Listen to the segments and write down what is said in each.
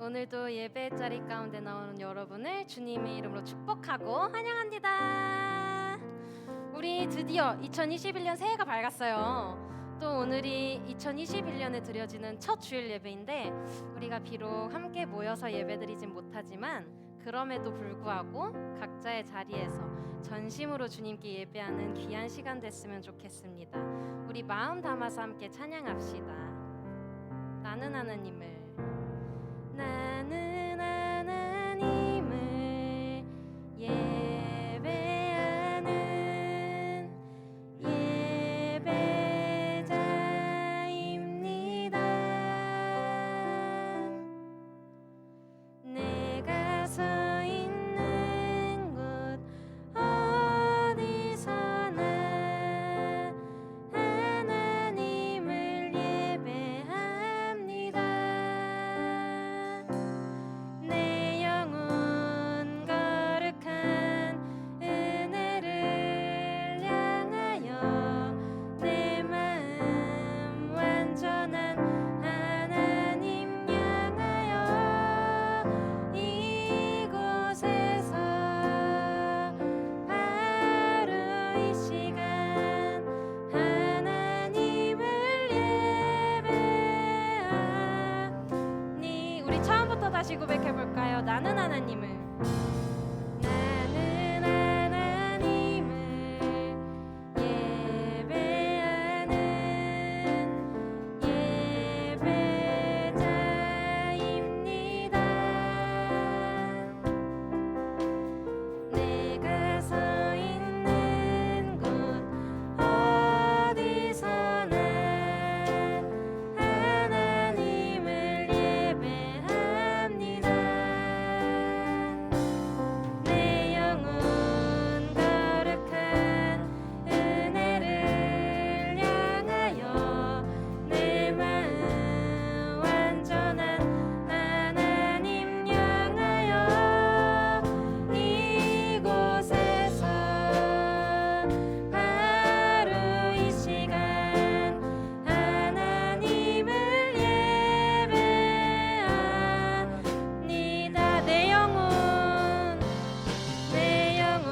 오늘도 예배 자리 가운데 나오는 여러분을 주님의 이름으로 축복하고 환영합니다. 우리 드디어 2021년 새해가 밝았어요. 또 오늘이 2021년에 드려지는 첫 주일 예배인데 우리가 비록 함께 모여서 예배드리진 못하지만 그럼에도 불구하고 각자의 자리에서 전심으로 주님께 예배하는 귀한 시간 됐으면 좋겠습니다. 우리 마음 담아서 함께 찬양합시다. 나는 하나님을 예배하는 예배자입니다. 내가 서 있는 곳 어디서나 하나님을 예배합니다. 내 영혼 거룩한 은혜를 향하여 내 마음 완전한 하나님 향하여 이곳에서 바로 이 시간 하나님을 예배하니. 우리 처음부터 다시 고백해볼까요? 나는 하나님을 예배하는 예배자입니다. 내가 서 있는 곳 어디서나 하나님을 예배합니다. 내 영혼 거룩한 은혜를 향하여 내 마음 완전한 하나님 향하여 이곳에서 바로 이 시간 하나님을 예배합니다. 내 영혼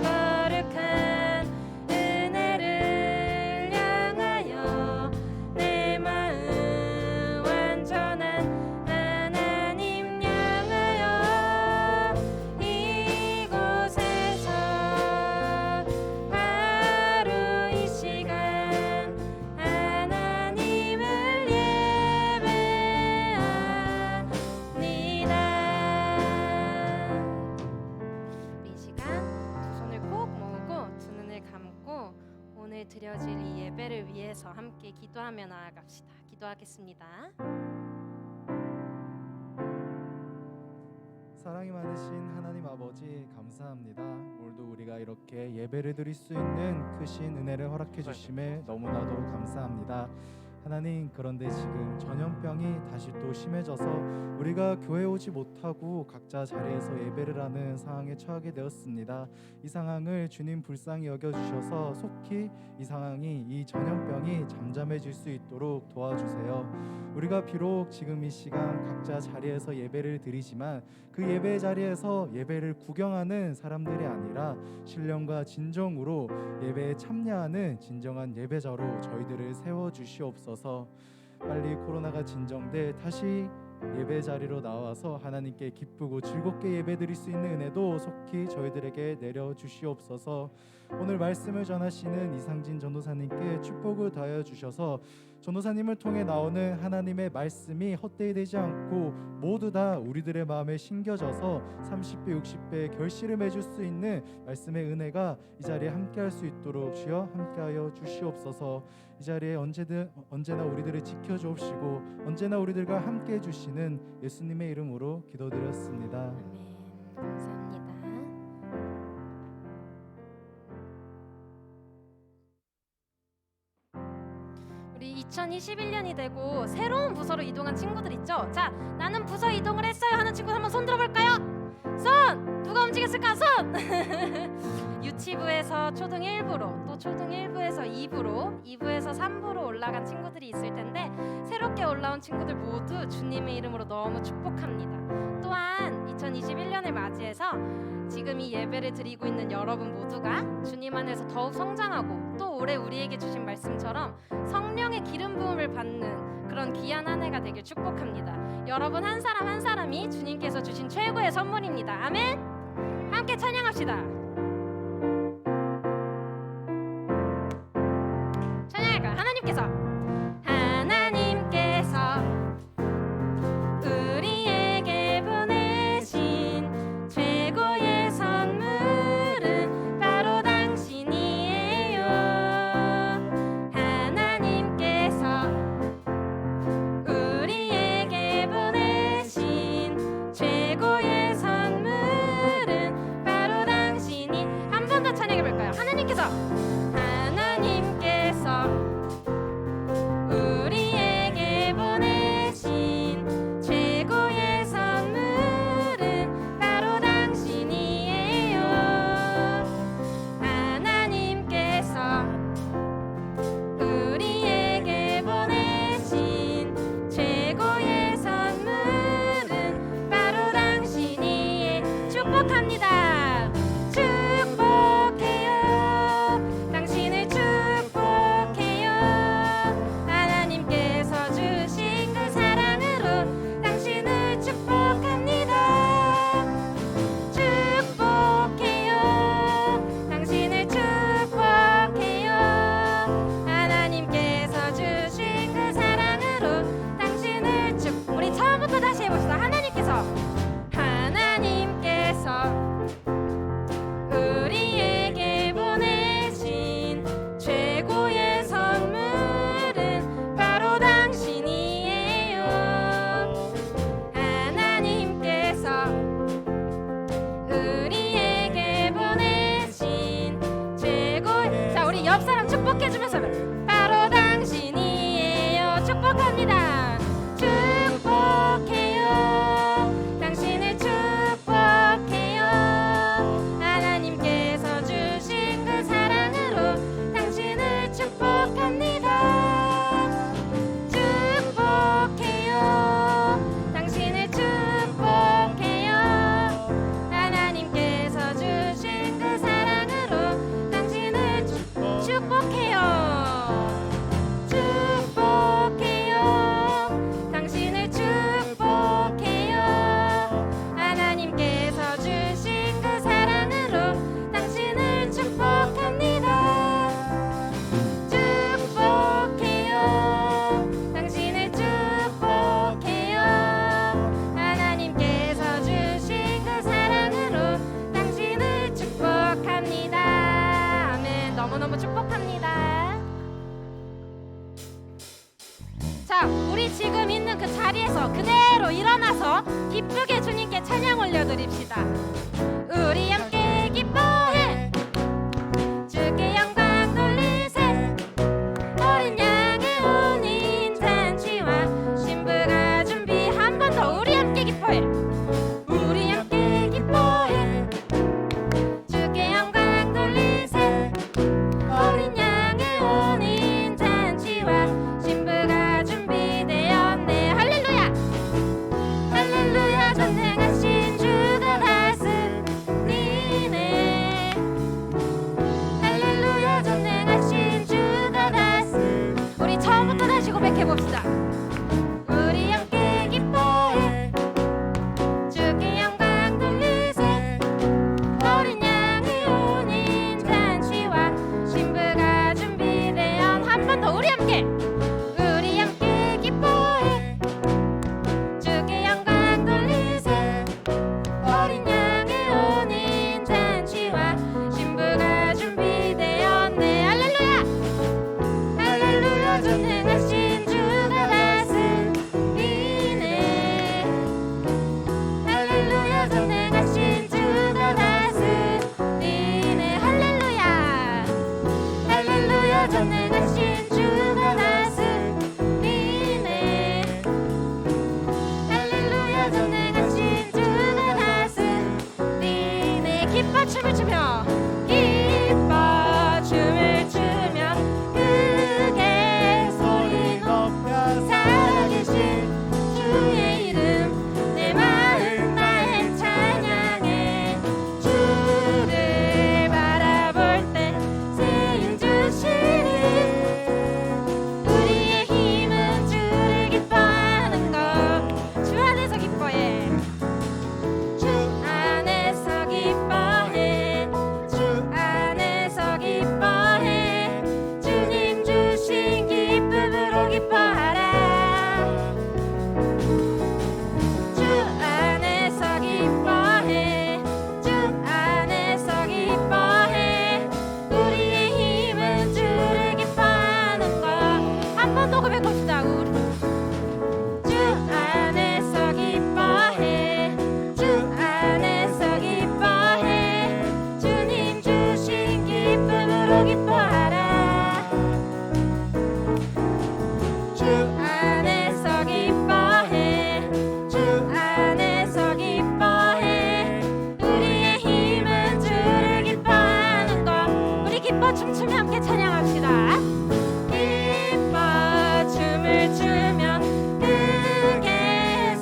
거룩한 은혜를 향하여 내 마음 완전한 하나님 향하여 이곳에서 바로 이 시간 하나님을 예배합니다. 우리 이 시간 두 손을 꼭 모으고 두 눈을 감고 오늘 드려질 이 예배를 위해서 함께 기도하며 나아갑시다. 기도하겠습니다. 사랑이 많으신 하나님 아버지 감사합니다. 오늘도 우리가 이렇게 예배를 드릴 수 있는 크신 은혜를 허락해 주심에 너무나도 감사합니다. 하나님, 그런데 지금 전염병이 다시 또 심해져서 우리가 교회 오지 못하고 각자 자리에서 예배를 하는 상황에 처하게 되었습니다. 이 상황을 주님 불쌍히 여겨주셔서 속히 이 상황이, 이 전염병이 잠잠해질 수 있도록 도와주세요. 우리가 비록 지금 이 시간 각자 자리에서 예배를 드리지만 그 예배 자리에서 예배를 구경하는 사람들이 아니라 신령과 진정으로 예배에 참여하는 진정한 예배자로 저희들을 세워주시옵소서. 빨리 코로나가 진정돼 다시 예배 자리로 나와서 하나님께 기쁘고 즐겁게 예배드릴 수 있는 은혜도 속히 저희들에게 내려주시옵소서. 오늘 말씀을 전하시는 이상진 전도사님께 축복을 더하여 주셔서 전도사님을 통해 나오는 하나님의 말씀이 헛되이 되지 않고 모두 다 우리들의 마음에 심겨져서 30배 60배 결실을 맺을 수 있는 말씀의 은혜가 이 자리에 함께할 수 있도록 주여 함께하여 주시옵소서. 이 자리에 언제나 우리들을 지켜주옵시고 언제나 우리들과 함께해 주시는 예수님의 이름으로 기도드렸습니다. 아멘. 감사합니다. 우리 2021년이 되고 새로운 부서로 이동한 친구들 있죠? 자, 나는 부서 이동을 했어요 하는 친구 한번 손 들어볼까요? 손! 누가 움직였을까? 손! 유치부에서 초등 1부로, 또 초등 1부에서 2부로, 2부에서 3부로 올라간 친구들이 있을 텐데 새롭게 올라온 친구들 모두 주님의 이름으로 너무 축복합니다. 또한 2021년을 맞이해서 지금 이 예배를 드리고 있는 여러분 모두가 주님 안에서 더욱 성장하고 또 올해 우리에게 주신 말씀처럼 성령의 기름 부음을 받는 그런 귀한 한 해가 되길 축복합니다. 여러분 한 사람 한 사람이 주님께서 주신 최고의 선물입니다. 아멘. 함께 찬양합시다. 찬양할까요? 하나님께서 우리에게 보내신 최고의 선물은 바로 당신이에요. 하나님께서 우리에게 보내신 최고의 선물은 바로 당신이. 한 번 더 찬양해볼까요? 하나님께서 우리에게 보내신 최고의 선물은 바로 당신이에요. 하나님께서 우리에게 보내신 최고의 선물은 바로 당신이에요. 축복합니다. 축복해요. 당신을 축복해요. 하나님께서 주신 그 사랑으로 당신을 축복합니다. 축복해요. 당신을 축복해요. 하나님께서 주신 그 사랑으로 당신을 우리 처음부터 다시 해봅시다. 하나님께서 우리에게 보내신 최고의 선물은 바로 당신이에요. 하나님께서 우리에게 보내신 최고의. 자, 우리 옆 사람 축복해주면서 바로 당신이에요. 축복합니다. 축복해요. 당신을 축복해요. 하나님께서 주신 그 사랑으로 당신을 축복합니다. 축복해요. 당신을 축복해요. 하나님께서 주신 그 사랑으로 당신을 축복해요. 축복해요. 당신을 축복해요. 하나님께서 주신 그 사랑으로 당신을 축복합니다. 축복해요. 당신을 축복해요. 하나님께서 주신 그 사랑으로 당신을 축복합니다. 아멘. 너무너무 축복합니다. 자, 우리 지금 있는 그 자리에서 그대로 일어나서 기쁘게 주님께 찬양 올려드립시다. 우리 함께 기뻐해 주께 영광 돌리세. 어린 양의 혼인 잔치와 신부가 준비. 한 번 더 우리 함께 기뻐해. 우리 함께 기뻐해 주께 영광 돌리세. 어린 양의 혼인 잔치와 신부가 준비되었네. 할렐루야. 할렐루야. 전능하신 주가 다스리네. 할렐루야. 전능하신 주가 우리 처음부터 다시 고백해봅시다. 우리 함께 기뻐해 주께 영광 돌리세. 어린 양의 혼인 잔치와 신부가 준비되었. 한 번 더 우리 함께. 우리 함께 기뻐해 주께 영광 돌리세. 어린 양의 혼인 잔치와 신부가 준비되었네. 할렐루야. 할렐루야. 전능하신 주가 다스리네. 할렐루야. 전능하신 주가 다스리네. 할렐루야. 할렐루야. 전능하신 주가 다스리네. 할렐루야. 전능하신 주가 다스리네. 기뻐 춤을 추며 기뻐해. 주 안에서 기뻐해. 주 안에서 기뻐해. 주님 주신 기쁨으로 기뻐하라. 주 안에서 기뻐해. 주 안에서 기뻐해. 우리의 힘은 주를 기뻐하는 것. 한 번 더 고백합시다. 우리 주 안에서 기뻐해. 주 안에서 기뻐해. 주님 주신 기쁨으로 기뻐하라. 주 안에서 기뻐해. 주 안에서 기뻐해. 우리의 힘은 주를 기뻐하는 것. 우리 기뻐 춤추며 함께 찬양합시다. 기뻐 춤을 추며 크게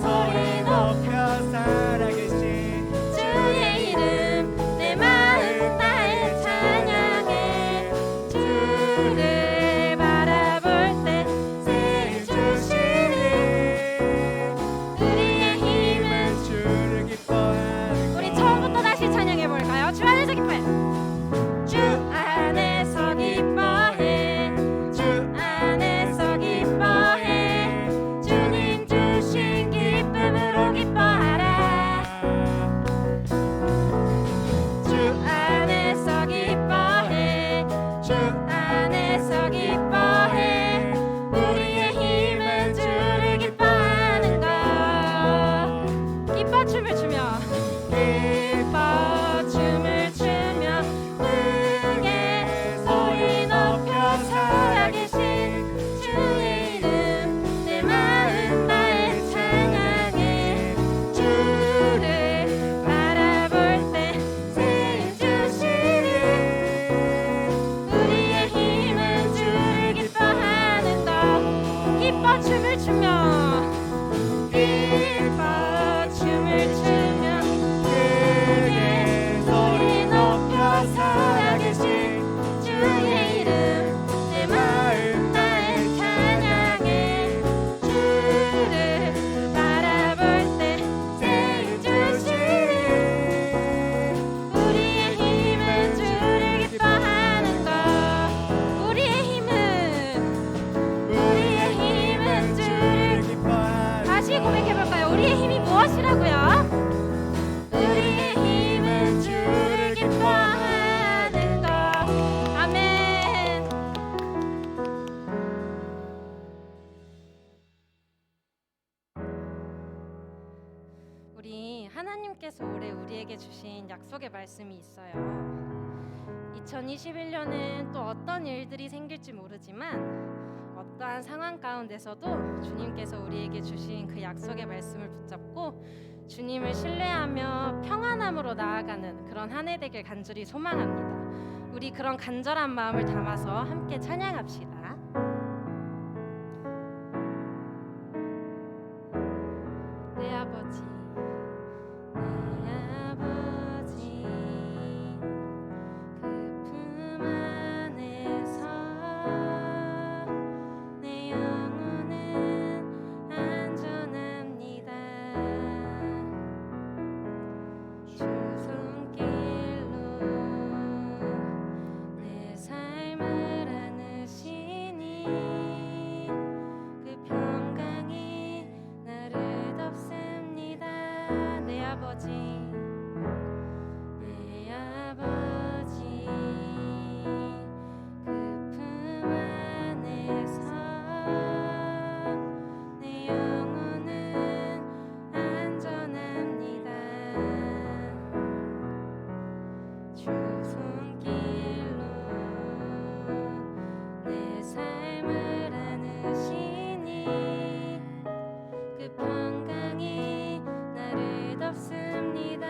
소리 높여 살아계신 주의 이름 내 마음 다해 찬양해. 주를 바라볼 때 새 주시는 우리의 힘은 주를 기뻐하는 우리 처음부터 다시 찬양해 볼까요? 주 안에서 기뻐해. 주 안에서 기뻐해. 주 안에서 기뻐해. 주님 주신 기쁨으로 기뻐하라. 주 안에서 기뻐해. 주 안에서 기뻐해. 우리의 힘은 주를 기뻐하는 것. 기뻐 춤을 추며 기뻐 춤을 추며 크게 소리 높여 살아계신 주의 이름 내 마음 다해 찬양해. 주를 바라볼 때 새 주시는 우리의 힘은 주를 기뻐하는 것. 기뻐 춤을 추며 기뻐 춤을 추며 크게 소리 높여 살아계신 주의 이름 내 마음 다해 찬양해. 주를 바라볼 때 새 주시는 우리의 힘은 주를 기뻐하는 것. 우리의 힘은 주를 기뻐하는 다시 고백해볼까요? 우리의 힘이 무엇이라고요? 우리의 힘은 주를 기뻐하는 것. 아멘. 우리 하나님께서 올해 우리에게 주신 약속의 말씀이 있어요. 2021년엔 또 어떤 일들이 생길지 모르지만 어떠한 상황 가운데서도 주님께서 우리에게 주신 그 약속의 말씀을 붙잡고 주님을 신뢰하며 평안함으로 나아가는 그런 한 해 되길 간절히 소망합니다. 우리 그런 간절한 마음을 담아서 함께 찬양합시다. 내 아버지, 내 아버지, 그 품 안에서 내 영혼은 안전합니다. 주 손길로 내 삶을 안으시니 그 평강이 나를 덮습니다. 내 아버지, 내 아버지, 그 품 안에서 내 영혼은 안전합니다. 주 손길로 내 삶을 안으시니 그 평강이 나를 덮습니다.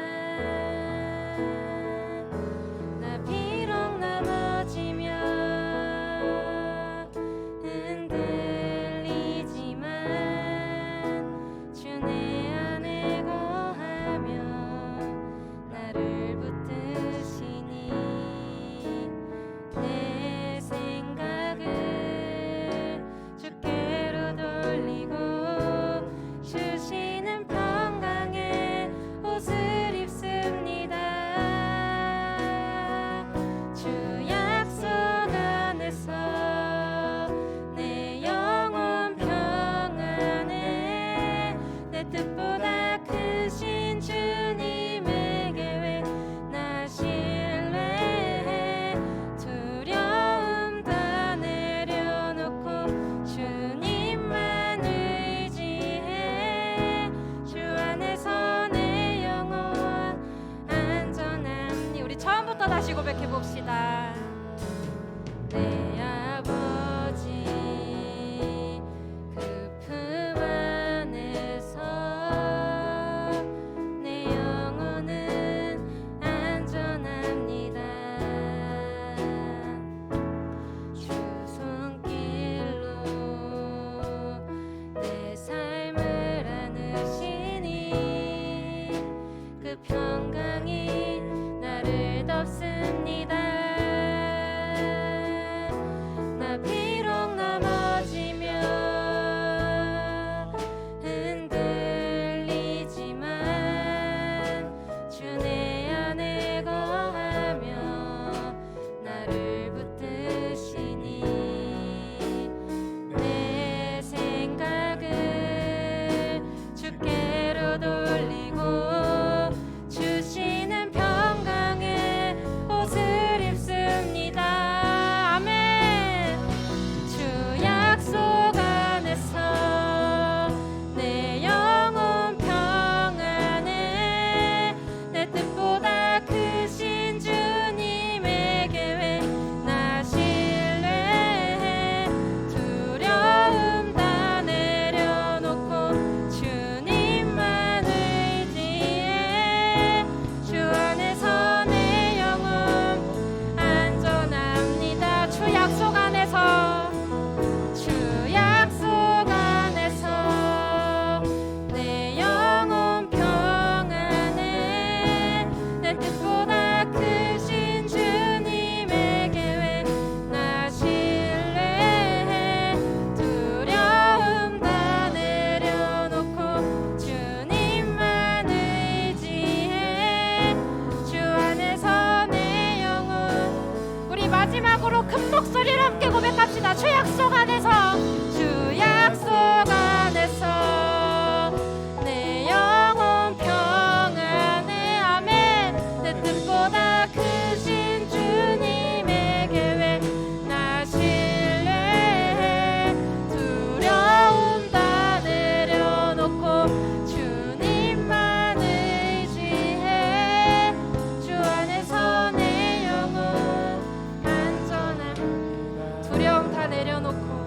목소리로 함께 고백합시다. 주 약속 안에서, 주 약속 안에서 내 영혼 평안해. 아멘. 내 뜻보다 크신 주님의 계획 나 신뢰해. 두려움 다 내려놓고 주님만 의지해. 주 안에서 내 영혼 안전함. 두려움 다 내려놓고,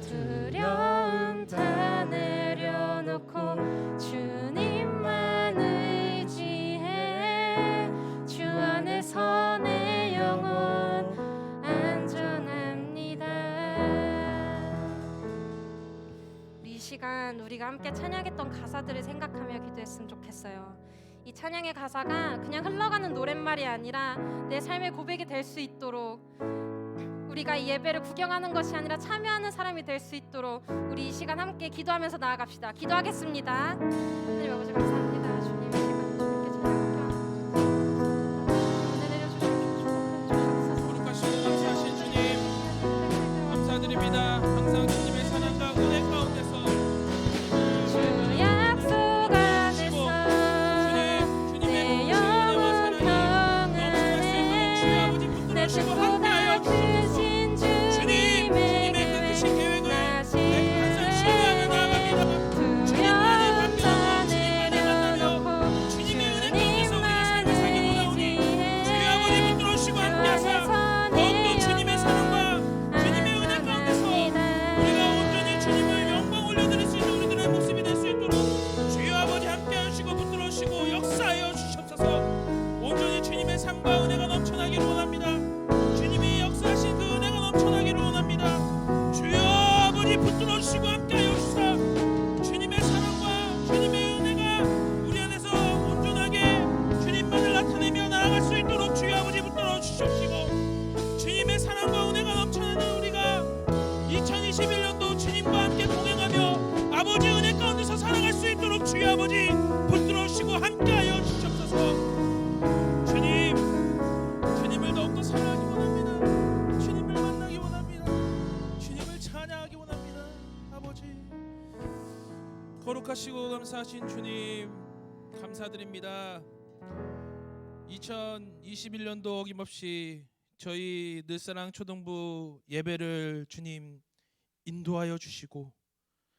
두려움 다 내려놓고 주님만 의지해. 주 안에서 내 영혼 안전합니다. 우리 이 시간 우리가 함께 찬양했던 가사들을 생각하며 기도했으면 좋겠어요. 이 찬양의 가사가 그냥 흘러가는 노랫말이 아니라 내 삶의 고백이 될 수 있도록, 우리가 이 예배를 구경하는 것이 아니라 참여하는 사람이 될 수 있도록 우리 이 시간 함께 기도하면서 나아갑시다. 기도하겠습니다. 하나님 아버지 감사합니다. 주님 이 시간 주님께 찬양하며 은혜 내려주시옵소서. 거룩하시고 감사하신 주님 감사드립니다. 항상 주님의 사랑과 은혜 가운데서 주 약속 안에서 내 영혼 평안해. 내 뜻보다 크신 주님의 계획 나 신뢰해. 두려움 다 내려놓고 주님만 의지해. 주 안에서 내 주님의 사랑과 주님의 은혜 가운데서 우리가 온전히 주님을 영광 올려드릴 수 있는 우리들의 모습이 될 수 있도록 주여 아버지 함께 하시고 붙들어주시고 역사하여 주시옵소서. 온전히 주님의 삶과 은혜가 넘쳐나기를 원합니다. 주님이 역사하신 그 은혜가 넘쳐나기를 원합니다. 주여 아버지 붙들어주시고 함께하여 주시사 주님의 사랑과 주님의 은혜가 우리 안에서 온전하게 주님만을 나타내며 나아갈 수 있도록 주여 아버지 붙들어 주시옵시고, 주님의 사랑과 은혜가 넘쳐나는 우리가 2021년도 주님과 함께 동행하며 아버지 은혜 가운데서 살아갈 수 있도록 주여 아버지 붙들어 주시고 함께하여 주시옵소서. 주님을 더욱더 사랑하기 원합니다. 주님을 만나기 원합니다. 주님을 찬양하기 원합니다. 아버지 거룩하시고 감사하신 주님 감사드립니다. 2021년도 어김없이 저희 늘사랑 초등부 예배를 주님 인도하여 주시고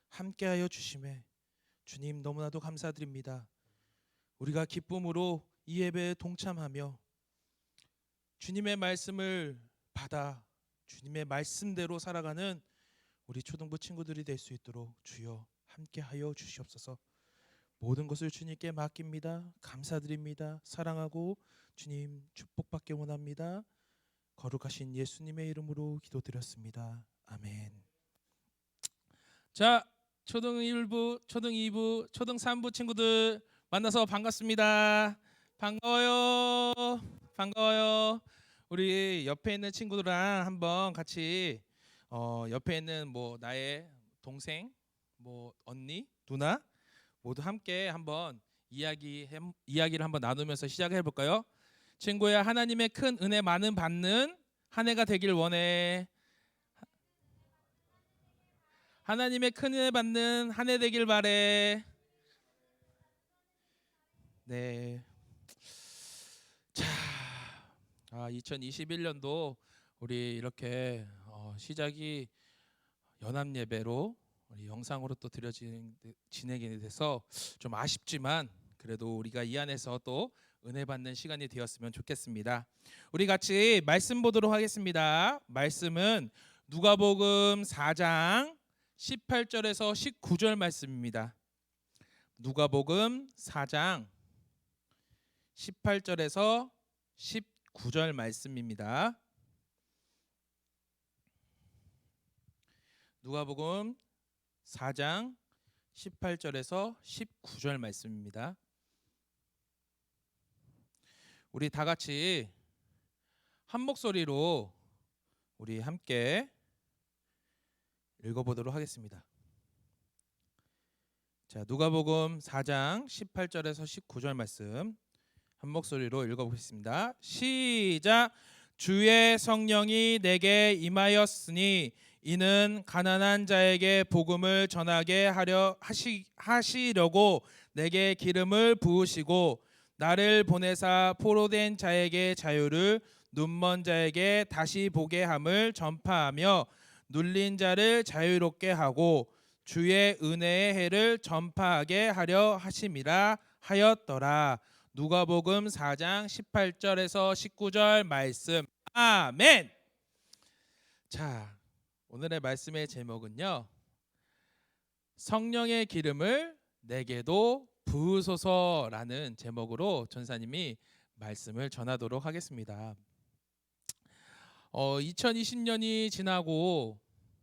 함께하여 주심에 주님 너무나도 감사드립니다. 우리가 기쁨으로 이 예배에 동참하며 주님의 말씀을 받아 주님의 말씀대로 살아가는 우리 초등부 친구들이 될 수 있도록 주여 함께하여 주시옵소서. 모든 것을 주님께 맡깁니다. 감사드립니다. 사랑하고 주님 축복받기 원합니다. 거룩하신 예수님의 이름으로 기도드렸습니다. 아멘. 자, 초등 1부, 초등 2부, 초등 3부 친구들 만나서 반갑습니다. 반가워요. 반가워요. 우리 옆에 있는 친구들랑 한번 같이 옆에 있는 뭐 나의 동생, 뭐 언니, 누나 모두 함께 한번 이야기를 한번 나누면서 시작해 볼까요? 친구야, 하나님의 큰 은혜 많은 받는 한 해가 되길 원해. 하나님의 큰 은혜 받는 한 해 되길 바래. 네. 자, 2021년도 우리 이렇게 시작이 연합 예배로 우리 영상으로 또 진행이 돼서 좀 아쉽지만 그래도 우리가 이 안에서 또 은혜 받는 시간이 되었으면 좋겠습니다. 우리 같이 말씀 보도록 하겠습니다. 말씀은 누가복음 4장 18절에서 19절 말씀입니다. 누가복음 4장 18절에서 19절 말씀입니다. 누가복음 4장 18절에서 19절 말씀입니다. 우리 다 같이 한 목소리로 우리 함께 읽어보도록 하겠습니다. 자, 누가복음 4장 18절에서 19절 말씀 한 목소리로 읽어보겠습니다. 시작. 주의 성령이 내게 임하였으니 이는 가난한 자에게 복음을 전하게 하시려고 내게 기름을 부으시고 나를 보내사 포로된 자에게 자유를 눈먼 자에게 다시 보게 함을 전파하며 눌린 자를 자유롭게 하고 주의 은혜의 해를 전파하게 하려 하심이라 하였더라. 누가복음 4장 18절에서 19절 말씀. 아멘. 자, 오늘의 말씀의 제목은요, 성령의 기름을 내게도 부으소서라는 제목으로 전사님이 말씀을 전하도록 하겠습니다. 2020년이 지나고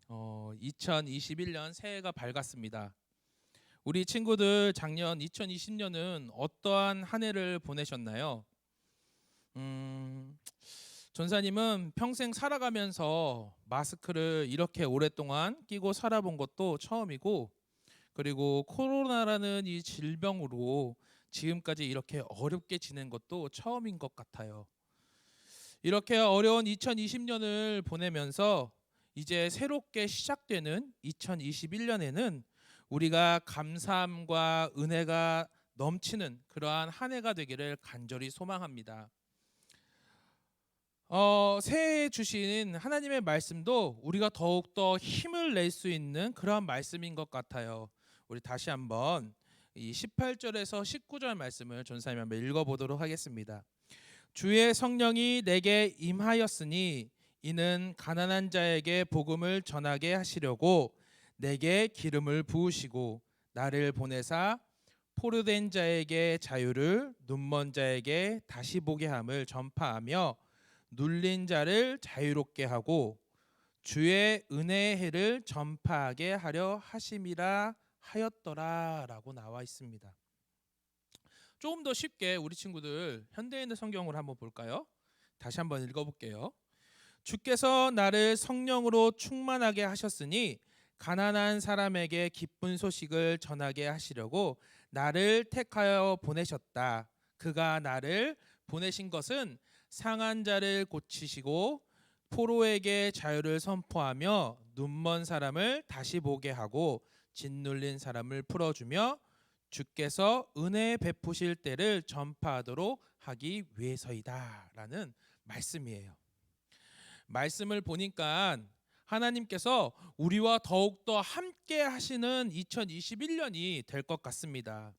2021년 새해가 밝았습니다. 우리 친구들 작년 2020년은 어떠한 한 해를 보내셨나요? 전사님은 평생 살아가면서 마스크를 이렇게 오랫동안 끼고 살아본 것도 처음이고, 그리고 코로나라는 이 질병으로 지금까지 이렇게 어렵게 지낸 것도 처음인 것 같아요. 이렇게 어려운 2020년을 보내면서 이제 새롭게 시작되는 2021년에는 우리가 감사함과 은혜가 넘치는 그러한 한 해가 되기를 간절히 소망합니다. 새해에 주신 하나님의 말씀도 우리가 더욱더 힘을 낼 수 있는 그러한 말씀인 것 같아요. 우리 다시 한번 이 18절에서 19절 말씀을 전사님 한번 읽어보도록 하겠습니다. 주의 성령이 내게 임하였으니 이는 가난한 자에게 복음을 전하게 하시려고 내게 기름을 부으시고 나를 보내사 포로된 자에게 자유를 눈먼 자에게 다시 보게 함을 전파하며 눌린 자를 자유롭게 하고 주의 은혜의 해를 전파하게 하려 하심이라 하였더라라고 나와 있습니다. 조금 더 쉽게 우리 친구들 현대인의 성경을 한번 볼까요? 다시 한번 읽어볼게요. 주께서 나를 성령으로 충만하게 하셨으니 가난한 사람에게 기쁜 소식을 전하게 하시려고 나를 택하여 보내셨다. 그가 나를 보내신 것은 상한 자를 고치시고 포로에게 자유를 선포하며 눈먼 사람을 다시 보게 하고 짓눌린 사람을 풀어주며 주께서 은혜 베푸실 때를 전파하도록 하기 위해서이다 라는 말씀이에요. 말씀을 보니까 하나님께서 우리와 더욱더 함께 하시는 2021년이 될 것 같습니다.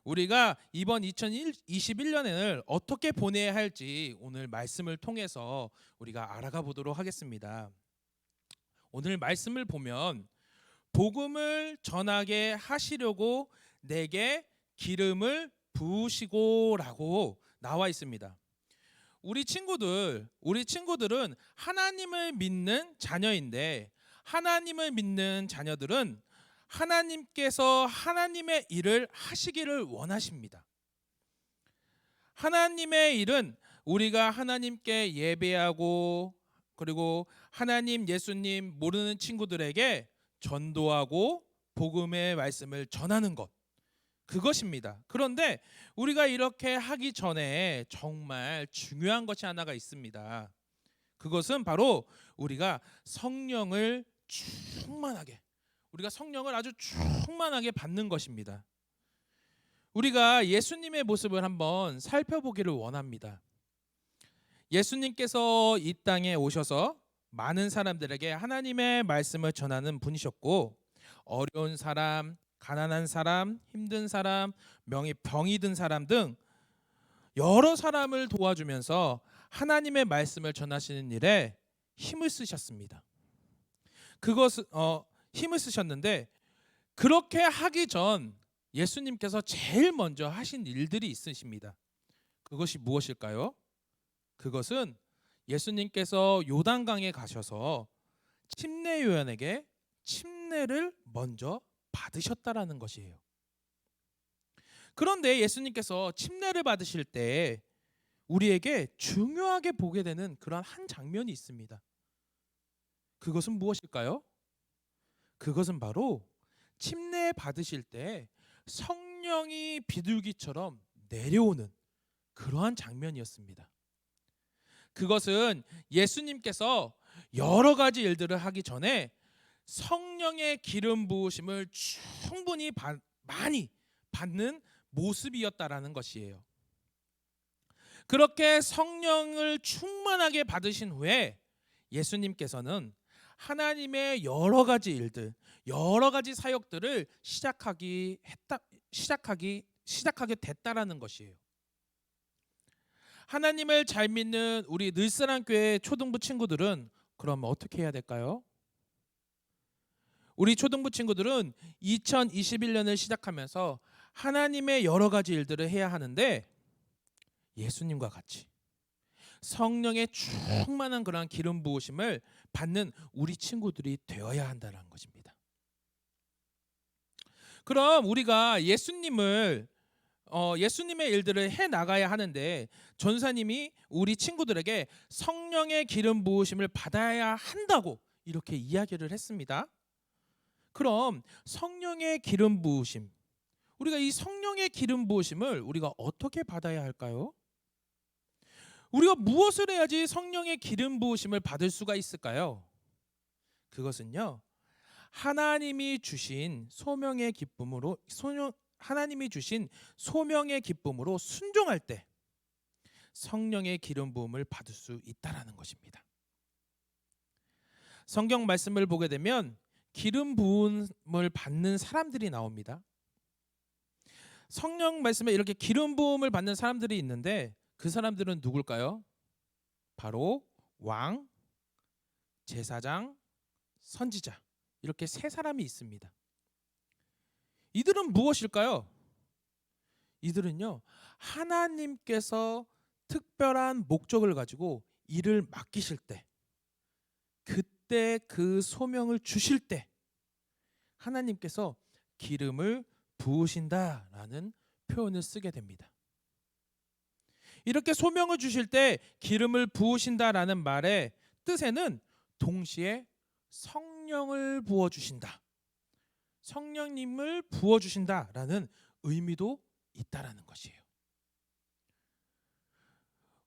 우리가 이번 2021년을 어떻게 보내야 할지 오늘 말씀을 통해서 우리가 알아가 보도록 하겠습니다. 오늘 말씀을 보면 복음을 전하게 하시려고 내게 기름을 부으시고라고 나와 있습니다. 우리 친구들은 하나님을 믿는 자녀인데, 하나님을 믿는 자녀들은 하나님께서 하나님의 일을 하시기를 원하십니다. 하나님의 일은 우리가 하나님께 예배하고, 그리고 하나님 예수님 모르는 친구들에게 전도하고 복음의 말씀을 전하는 것, 그것입니다. 그런데 우리가 이렇게 하기 전에 정말 중요한 것이 하나가 있습니다. 그것은 바로 우리가 성령을 아주 충만하게 받는 것입니다. 우리가 예수님의 모습을 한번 살펴보기를 원합니다. 예수님께서 이 땅에 오셔서 많은 사람들에게 하나님의 말씀을 전하는 분이셨고, 어려운 사람, 가난한 사람, 힘든 사람, 병이 든 사람 등 여러 사람을 도와주면서 하나님의 말씀을 전하시는 일에 힘을 쓰셨습니다. 힘을 쓰셨는데, 그렇게 하기 전 예수님께서 제일 먼저 하신 일들이 있으십니다. 그것이 무엇일까요? 그것은 예수님께서 요단강에 가셔서 침례 요한에게 침례를 먼저 받으셨다라는 것이에요. 그런데 예수님께서 침례를 받으실 때 우리에게 중요하게 보게 되는 그런 한 장면이 있습니다. 그것은 무엇일까요? 그것은 바로 침례 받으실 때 성령이 비둘기처럼 내려오는 그러한 장면이었습니다. 그것은 예수님께서 여러 가지 일들을 하기 전에 성령의 기름 부으심을 충분히 많이 받는 모습이었다라는 것이에요. 그렇게 성령을 충만하게 받으신 후에 예수님께서는 하나님의 여러 가지 일들, 여러 가지 사역들을 시작하게 됐다라는 것이에요. 하나님을 잘 믿는 우리 늘사랑교회 초등부 친구들은 그럼 어떻게 해야 될까요? 우리 초등부 친구들은 2021년을 시작하면서 하나님의 여러 가지 일들을 해야 하는데 예수님과 같이 성령의 충만한 그런 기름 부으심을 받는 우리 친구들이 되어야 한다는 것입니다. 그럼 우리가 예수님의 일들을 해 나가야 하는데 전사님이 우리 친구들에게 성령의 기름 부으심을 받아야 한다고 이렇게 이야기를 했습니다. 그럼 성령의 기름 부으심, 우리가 이 성령의 기름 부으심을 우리가 어떻게 받아야 할까요? 우리가 무엇을 해야지 성령의 기름 부으심을 받을 수가 있을까요? 그것은요, 하나님이 주신 소명의 기쁨으로 순종할 때 성령의 기름 부음을 받을 수 있다라는 것입니다. 성경 말씀을 보게 되면 기름 부음을 받는 사람들이 나옵니다. 성령 말씀에 이렇게 기름 부음을 받는 사람들이 있는데 그 사람들은 누굴까요? 바로 왕, 제사장, 선지자, 이렇게 세 사람이 있습니다. 이들은 무엇일까요? 이들은요, 하나님께서 특별한 목적을 가지고 일을 맡기실 때, 그때 그 소명을 주실 때 하나님께서 기름을 부으신다라는 표현을 쓰게 됩니다. 이렇게 소명을 주실 때 기름을 부으신다라는 말의 뜻에는 동시에 성령을 부어주신다, 성령님을 부어주신다라는 의미도 있다라는 것이에요.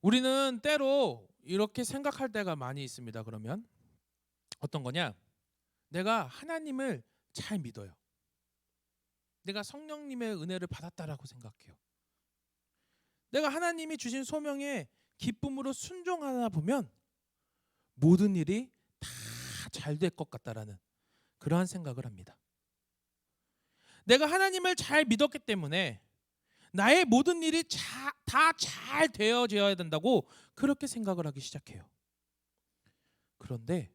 우리는 때로 이렇게 생각할 때가 많이 있습니다. 그러면 어떤 거냐? 내가 하나님을 잘 믿어요. 내가 성령님의 은혜를 받았다라고 생각해요. 내가 하나님이 주신 소명에 기쁨으로 순종하다 보면 모든 일이 다 잘 될 것 같다라는 그러한 생각을 합니다. 내가 하나님을 잘 믿었기 때문에 나의 모든 일이 다 잘 되어져야 된다고 그렇게 생각을 하기 시작해요. 그런데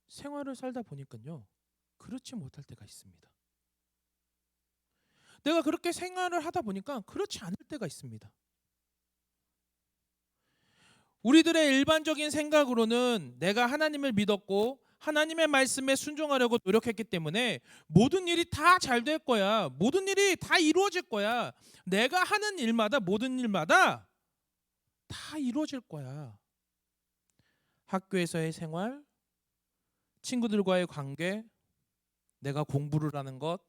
생활을 살다 보니까요, 그렇지 못할 때가 있습니다. 내가 그렇게 생활을 하다 보니까 그렇지 않을 때가 있습니다. 우리들의 일반적인 생각으로는 내가 하나님을 믿었고 하나님의 말씀에 순종하려고 노력했기 때문에 모든 일이 다 잘 될 거야. 모든 일이 다 이루어질 거야. 내가 하는 일마다 모든 일마다 다 이루어질 거야. 학교에서의 생활, 친구들과의 관계, 내가 공부를 하는 것,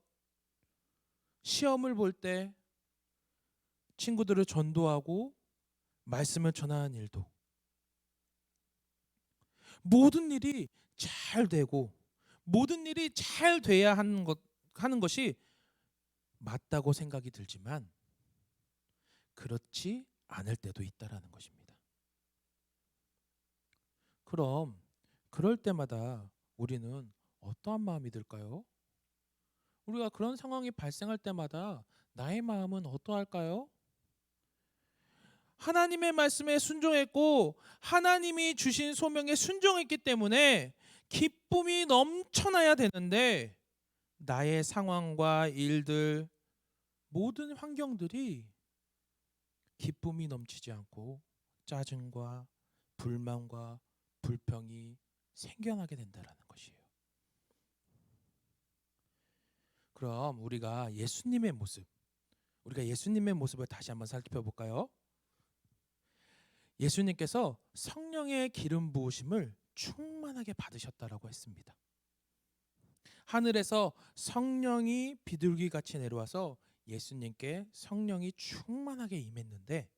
시험을 볼 때 친구들을 전도하고 말씀을 전하는 일도 모든 일이 잘 되고 모든 일이 잘 돼야 하는 것이 맞다고 생각이 들지만 그렇지 않을 때도 있다라는 것입니다. 그럼 그럴 때마다 우리는 어떠한 마음이 들까요? 우리가 그런 상황이 발생할 때마다 나의 마음은 어떠할까요? 하나님의 말씀에 순종했고 하나님이 주신 소명에 순종했기 때문에 기쁨이 넘쳐나야 되는데 나의 상황과 일들, 모든 환경들이 기쁨이 넘치지 않고 짜증과 불만과 불평이 생겨나게 된다라는 것이에요. 그럼 우리가 예수님의 모습을 다시 한번 살펴볼까요? 예수님께서 성령의 기름 부으심을 충만하게 받으셨다라고 했습니다. 하늘에서 성령이 비둘기같이 내려와서 예수님께 성령이 충만하게 임했는데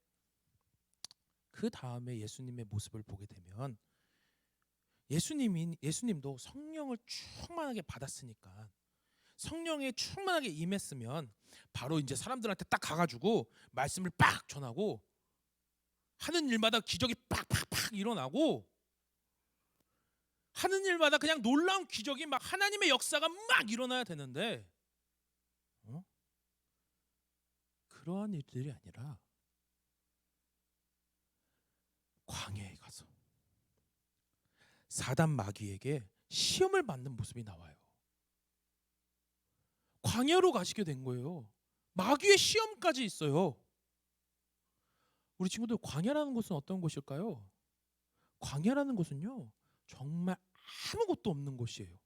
그 다음에 예수님의 모습을 보게 되면 예수님도 성령을 충만하게 받았으니까 성령에 충만하게 임했으면 바로 이제 사람들한테 딱 가가지고 말씀을 빡 전하고 하는 일마다 기적이 빡빡빡 일어나고 하는 일마다 그냥 놀라운 기적이 막 하나님의 역사가 막 일어나야 되는데 그러한 일들이 아니라 광야에 가서 사단 마귀에게 시험을 받는 모습이 나와요. 광야로 가시게 된 거예요. 마귀의 시험까지 있어요. 우리 친구들, 광야라는 곳은 어떤 곳일까요? 광야라는 곳은요, 정말 아무것도 없는 곳이에요.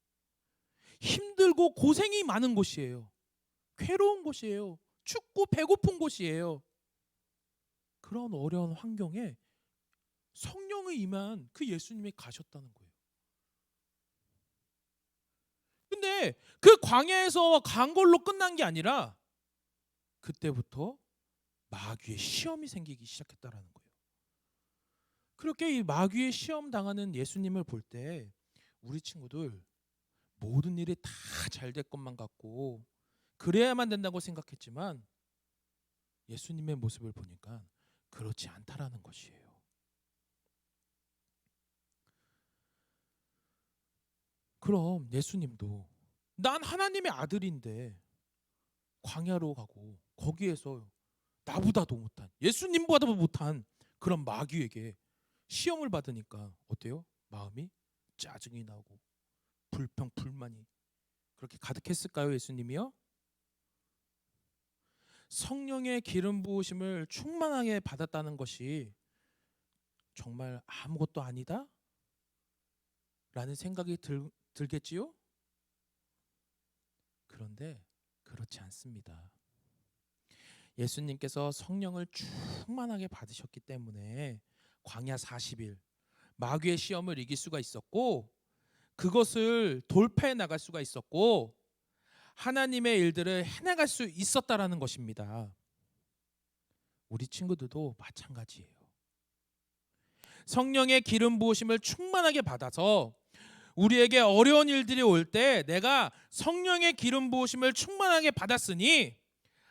힘들고 고생이 많은 곳이에요. 괴로운 곳이에요. 춥고 배고픈 곳이에요. 그런 어려운 환경에 성령이 임한 그 예수님이 가셨다는 거예요. 근데 그 광야에서 간 걸로 끝난 게 아니라 그때부터 마귀의 시험이 생기기 시작했다라는 거예요. 그렇게 이 마귀의 시험 당하는 예수님을 볼 때 우리 친구들 모든 일이 다 잘 될 것만 같고 그래야만 된다고 생각했지만 예수님의 모습을 보니까 그렇지 않다라는 것이에요. 그럼 예수님도 난 하나님의 아들인데 광야로 가고 거기에서 나보다도 못한, 예수님보다도 못한 그런 마귀에게 시험을 받으니까 어때요? 마음이 짜증이 나고 불평 불만이 그렇게 가득했을까요? 예수님이요? 성령의 기름 부으심을 충만하게 받았다는 것이 정말 아무것도 아니다? 라는 생각이 들겠지요? 그런데 그렇지 않습니다. 예수님께서 성령을 충만하게 받으셨기 때문에 광야 40일 마귀의 시험을 이길 수가 있었고 그것을 돌파해 나갈 수가 있었고 하나님의 일들을 해나갈 수 있었다라는 것입니다. 우리 친구들도 마찬가지예요. 성령의 기름 부으심을 충만하게 받아서 우리에게 어려운 일들이 올 때 내가 성령의 기름 부으심을 충만하게 받았으니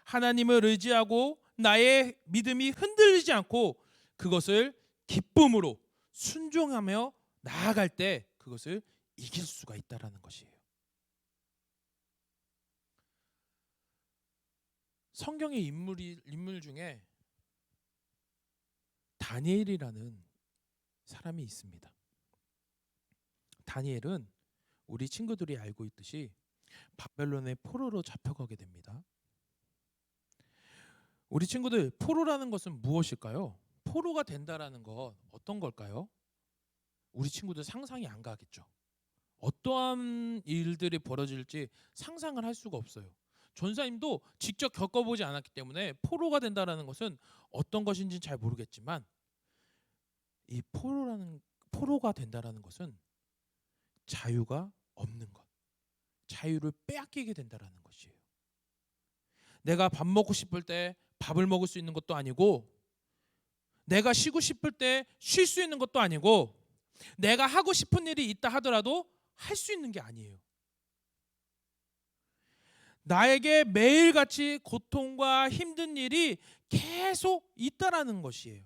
하나님을 의지하고 나의 믿음이 흔들리지 않고 그것을 기쁨으로 순종하며 나아갈 때 그것을 이길 수가 있다라는 것이에요. 성경의 인물 중에 다니엘이라는 사람이 있습니다. 다니엘은 우리 친구들이 알고 있듯이 바벨론의 포로로 잡혀가게 됩니다. 우리 친구들, 포로라는 것은 무엇일까요? 포로가 된다라는 것 어떤 걸까요? 우리 친구들 상상이 안 가겠죠. 어떠한 일들이 벌어질지 상상을 할 수가 없어요. 전사님도 직접 겪어보지 않았기 때문에 포로가 된다라는 것은 어떤 것인지 잘 모르겠지만 이 포로가 된다라는 것은 자유가 없는 것, 자유를 빼앗기게 된다라는 것이에요. 내가 밥 먹고 싶을 때 밥을 먹을 수 있는 것도 아니고 내가 쉬고 싶을 때 쉴 수 있는 것도 아니고 내가 하고 싶은 일이 있다 하더라도 할 수 있는 게 아니에요. 나에게 매일같이 고통과 힘든 일이 계속 있다라는 것이에요.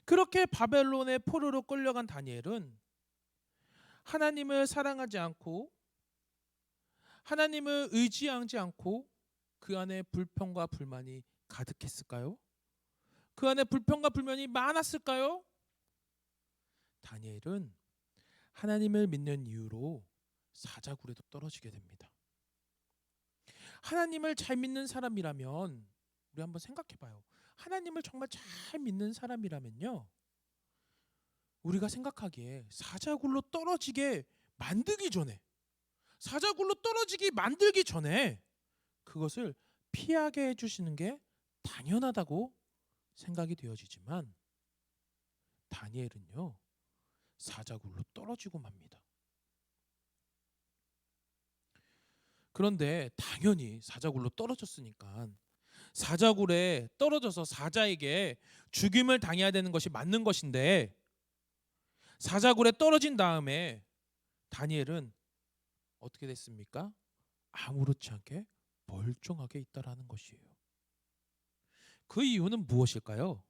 그렇게 바벨론의 포로로 끌려간 다니엘은 하나님을 사랑하지 않고 하나님을 의지하지 않고 그 안에 불평과 불만이 가득했을까요? 그 안에 불평과 불만이 많았을까요? 다니엘은 하나님을 믿는 이유로 사자굴에도 떨어지게 됩니다. 하나님을 잘 믿는 사람이라면 우리 한번 생각해봐요. 하나님을 정말 잘 믿는 사람이라면요, 우리가 생각하기에 사자굴로 떨어지게 만들기 전에, 사자굴로 떨어지기 만들기 전에 그것을 피하게 해주시는 게 당연하다고 생각이 되어지지만 다니엘은요, 사자굴로 떨어지고 맙니다. 그런데 당연히 사자굴로 떨어졌으니까 사자굴에 떨어져서 사자에게 죽임을 당해야 되는 것이 맞는 것인데 사자굴에 떨어진 다음에 다니엘은 어떻게 됐습니까? 아무렇지 않게 멀쩡하게 있다라는 것이에요. 그 이유는 무엇일까요?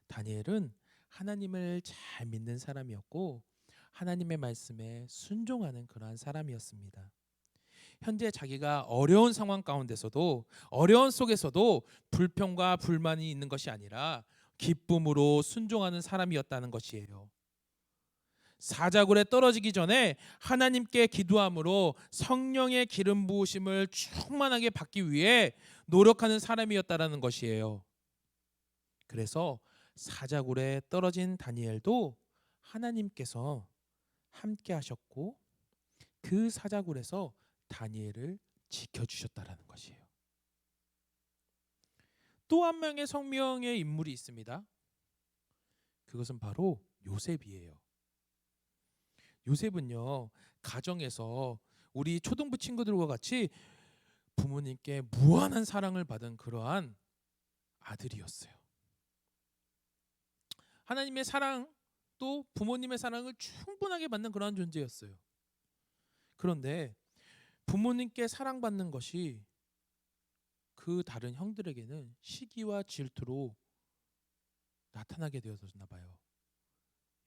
다니엘은 하나님을 잘 믿는 사람이었고 하나님의 말씀에 순종하는 그러한 사람이었습니다. 현재 자기가 어려운 상황 가운데서도 어려운 속에서도 불평과 불만이 있는 것이 아니라 기쁨으로 순종하는 사람이었다는 것이에요. 사자굴에 떨어지기 전에 하나님께 기도함으로 성령의 기름 부으심을 충만하게 받기 위해 노력하는 사람이었다라는 것이에요. 그래서 사자굴에 떨어진 다니엘도 하나님께서 함께 하셨고 그 사자굴에서 다니엘을 지켜주셨다라는 것이에요. 또 한 명의 성명의 인물이 있습니다. 그것은 바로 요셉이에요. 요셉은요, 가정에서 우리 초등부 친구들과 같이 부모님께 무한한 사랑을 받은 그러한 아들이었어요. 하나님의 사랑 또 부모님의 사랑을 충분하게 받는 그러한 존재였어요. 그런데 부모님께 사랑받는 것이 그 다른 형들에게는 시기와 질투로 나타나게 되었나 봐요.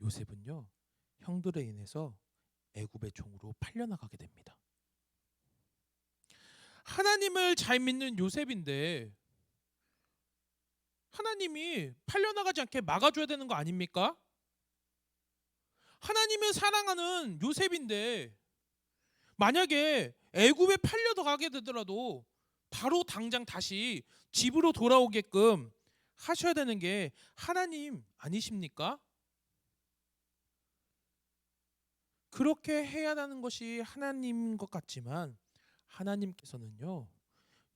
요셉은요, 형들에 인해서 애굽의 종으로 팔려나가게 됩니다. 하나님을 잘 믿는 요셉인데 하나님이 팔려나가지 않게 막아줘야 되는 거 아닙니까? 하나님을 사랑하는 요셉인데 만약에 애굽에 팔려가게 되더라도 바로 당장 다시 집으로 돌아오게끔 하셔야 되는 게 하나님 아니십니까? 그렇게 해야 하는 것이 하나님인 것 같지만 하나님께서는요,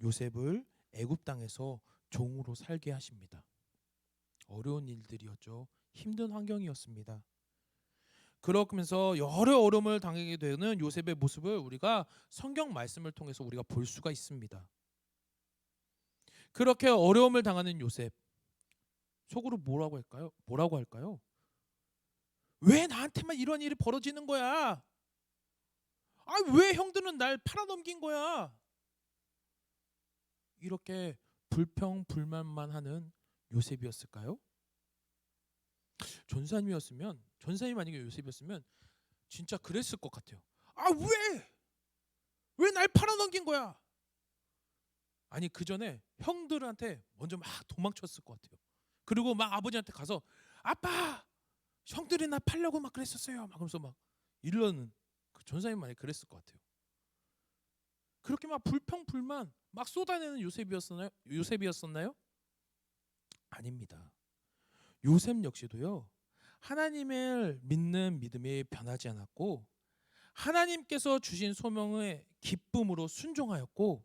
요셉을 애굽 땅에서 종으로 살게 하십니다. 어려운 일들이었죠. 힘든 환경이었습니다. 그러면서 여러 어려움을 당하게 되는 요셉의 모습을 우리가 성경 말씀을 통해서 우리가 볼 수가 있습니다. 그렇게 어려움을 당하는 요셉, 속으로 뭐라고 할까요? 왜 나한테만 이런 일이 벌어지는 거야? 아, 왜 형들은 날 팔아넘긴 거야? 이렇게 불평 불만만 하는 요셉이었을까요? 전사님이 만약에 요셉이었으면 진짜 그랬을 것 같아요. 아, 왜 날 팔아넘긴 거야? 아니, 그 전에 형들한테 먼저 막 도망쳤을 것 같아요. 그리고 막 아버지한테 가서 아빠, 형들이 나 팔려고 막 그랬었어요. 막 그러면서 막 이러는 그 전사님 만약에 그랬을 것 같아요. 그렇게 막 불평 불만 막 쏟아내는 요셉이었나요? 아닙니다. 요셉 역시도요, 하나님을 믿는 믿음이 변하지 않았고 하나님께서 주신 소명에 기쁨으로 순종하였고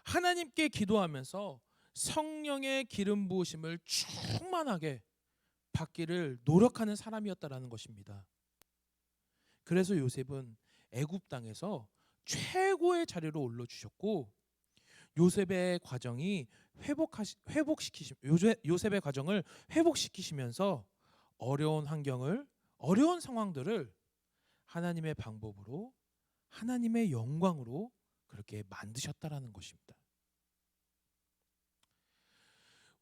하나님께 기도하면서 성령의 기름 부으심을 충만하게 받기를 노력하는 사람이었다라는 것입니다. 그래서 요셉은 애굽 땅에서 최고의 자리로 올려주셨고 요셉의 과정을 회복시키시면서 어려운 상황들을 하나님의 방법으로 하나님의 영광으로 그렇게 만드셨다라는 것입니다.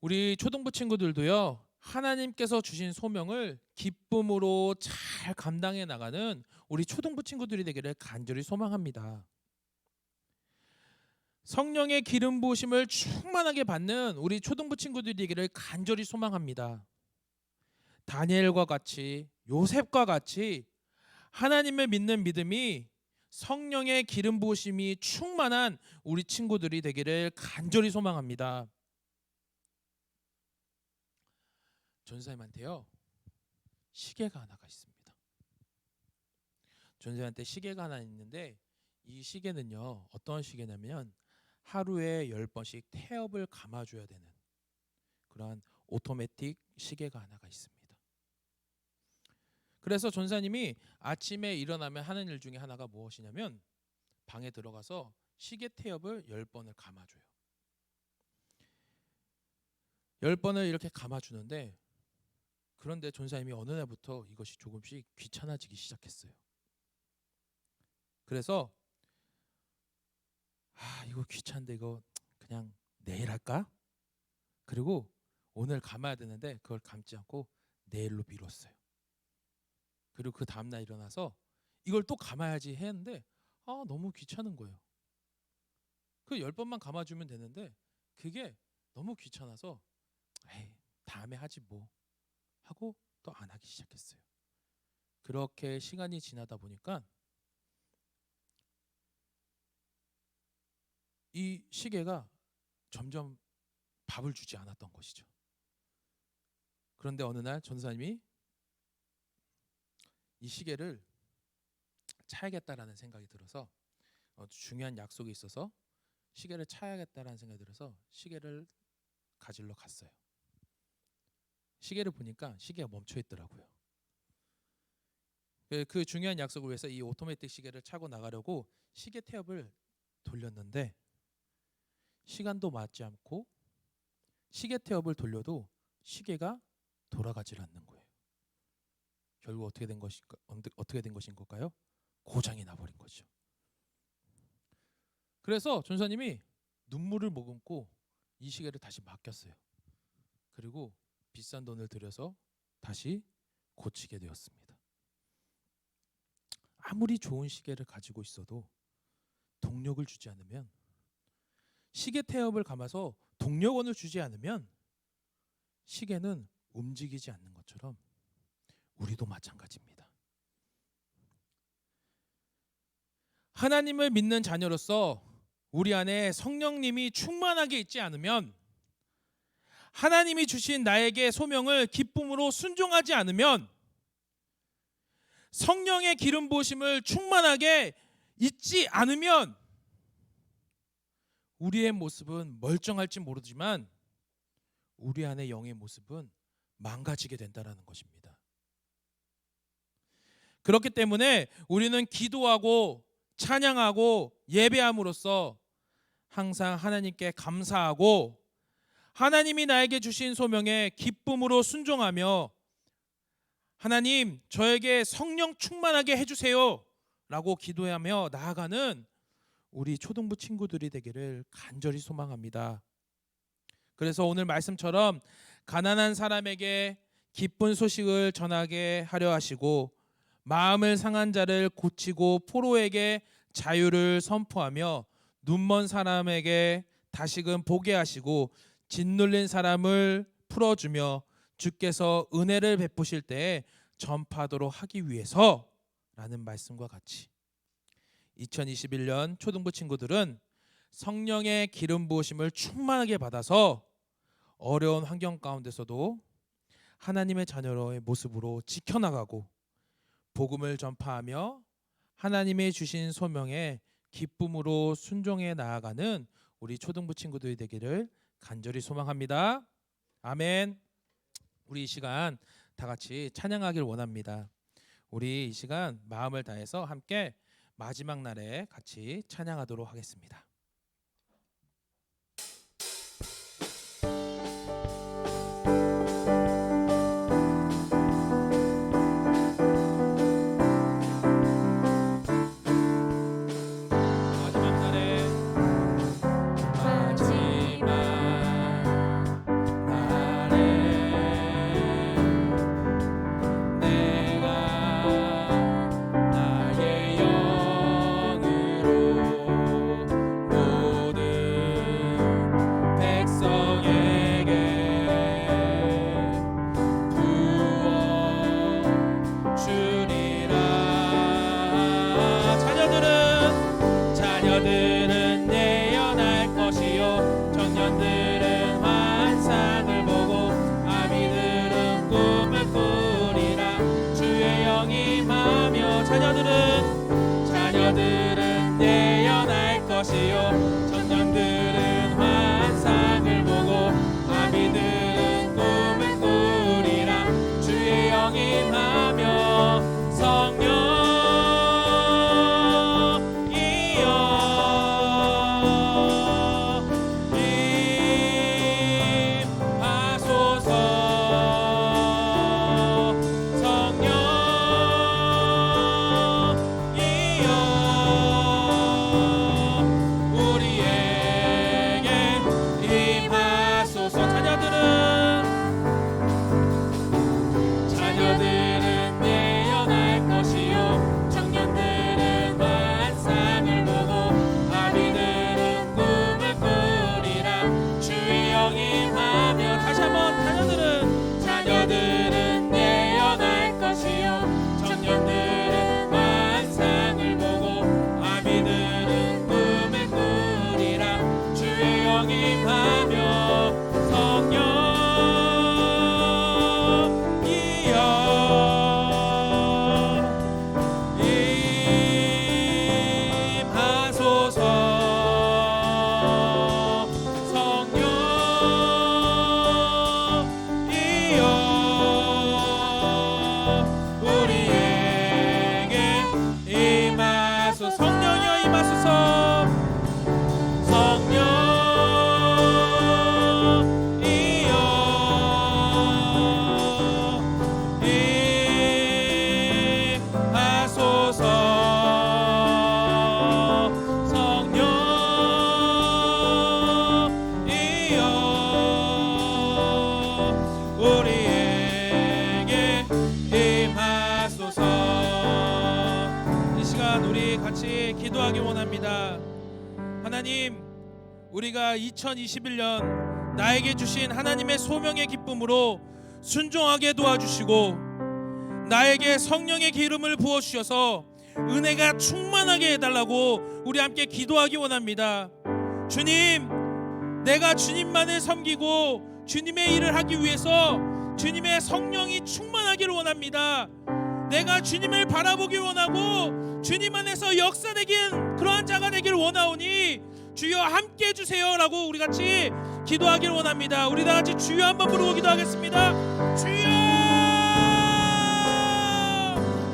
우리 초등부 친구들도요, 하나님께서 주신 소명을 기쁨으로 잘 감당해 나가는 우리 초등부 친구들이 되기를 간절히 소망합니다. 성령의 기름 부으심을 충만하게 받는 우리 초등부 친구들이 되기를 간절히 소망합니다. 다니엘과 같이, 요셉과 같이 하나님을 믿는 믿음이 성령의 기름 부으심이 충만한 우리 친구들이 되기를 간절히 소망합니다. 전사님한테요, 시계가 하나가 있습니다. 전사님한테 시계가 하나 있는데 이 시계는요, 어떤 시계냐면 하루에 10번씩 태엽을 감아줘야 되는 그러한 오토매틱 시계가 하나가 있습니다. 그래서 전사님이 아침에 일어나면 하는 일 중에 하나가 무엇이냐면 방에 들어가서 시계 태엽을 10번을 감아줘요. 10번을 이렇게 감아주는데, 그런데 전사님이 어느 날부터 이것이 조금씩 귀찮아지기 시작했어요. 그래서 이거 귀찮은데 이거 그냥 내일 할까? 그리고 오늘 감아야 되는데 그걸 감지 않고 내일로 미뤘어요. 그리고 그 다음날 일어나서 이걸 또 감아야지 했는데 너무 귀찮은 거예요. 그 10번만 감아주면 되는데 그게 너무 귀찮아서 다음에 하지 뭐 하고 또 안 하기 시작했어요. 그렇게 시간이 지나다 보니까 이 시계가 점점 밥을 주지 않았던 것이죠. 그런데 어느 날 전사님이 이 시계를 차야겠다라는 생각이 들어서 중요한 약속이 있어서 시계를 차야겠다라는 생각이 들어서 시계를 가지러 갔어요. 시계를 보니까 시계가 멈춰 있더라고요. 그 중요한 약속을 위해서 이 오토매틱 시계를 차고 나가려고 시계 태엽을 돌렸는데 시간도 맞지 않고 시계 태엽을 돌려도 시계가 돌아가질 않는 거예요. 결국 어떻게 된 것인 걸까요? 고장이 나버린 거죠. 그래서 전사님이 눈물을 머금고 이 시계를 다시 맡겼어요. 그리고 비싼 돈을 들여서 다시 고치게 되었습니다. 아무리 좋은 시계를 가지고 있어도 동력을 주지 않으면, 시계 태엽을 감아서 동력원을 주지 않으면 시계는 움직이지 않는 것처럼 우리도 마찬가지입니다. 하나님을 믿는 자녀로서 우리 안에 성령님이 충만하게 있지 않으면, 하나님이 주신 나에게 소명을 기쁨으로 순종하지 않으면, 성령의 기름 부으심을 충만하게 잊지 않으면 우리의 모습은 멀쩡할지 모르지만 우리 안의 영의 모습은 망가지게 된다는 것입니다. 그렇기 때문에 우리는 기도하고 찬양하고 예배함으로써 항상 하나님께 감사하고 하나님이 나에게 주신 소명에 기쁨으로 순종하며, 하나님 저에게 성령 충만하게 해주세요 라고 기도하며 나아가는 우리 초등부 친구들이 되기를 간절히 소망합니다. 그래서 오늘 말씀처럼 가난한 사람에게 기쁜 소식을 전하게 하려 하시고, 마음을 상한 자를 고치고 포로에게 자유를 선포하며, 눈먼 사람에게 다시금 보게 하시고 짓눌린 사람을 풀어주며 주께서 은혜를 베푸실 때에 전파하도록 하기 위해서 라는 말씀과 같이 2021년 초등부 친구들은 성령의 기름 부으심을 충만하게 받아서 어려운 환경 가운데서도 하나님의 자녀의 모습으로 지켜나가고 복음을 전파하며 하나님의 주신 소명에 기쁨으로 순종해 나아가는 우리 초등부 친구들이 되기를 간절히 소망합니다. 아멘. 우리 이 시간 다 같이 찬양하길 원합니다. 우리 이 시간 마음을 다해서 함께 마지막 날에 같이 찬양하도록 하겠습니다. 기도드렸습니다. 하나님, 우리가 2021년 나에게 주신 하나님의 소명의 기쁨으로 순종하게 도와주시고 나에게 성령의 기름을 부어주셔서 은혜가 충만하게 해달라고 우리 함께 기도하기 원합니다. 주님, 내가 주님만을 섬기고 주님의 일을 하기 위해서 주님의 성령이 충만하기를 원합니다. 내가 주님을 바라보길 원하고 주님 안에서 역사되긴 그러한 자가 되기를 원하오니 주여 함께 해주세요 라고 우리 같이 기도하길 원합니다. 우리 다 같이 주여 한번 부르고 기도하겠습니다. 주여!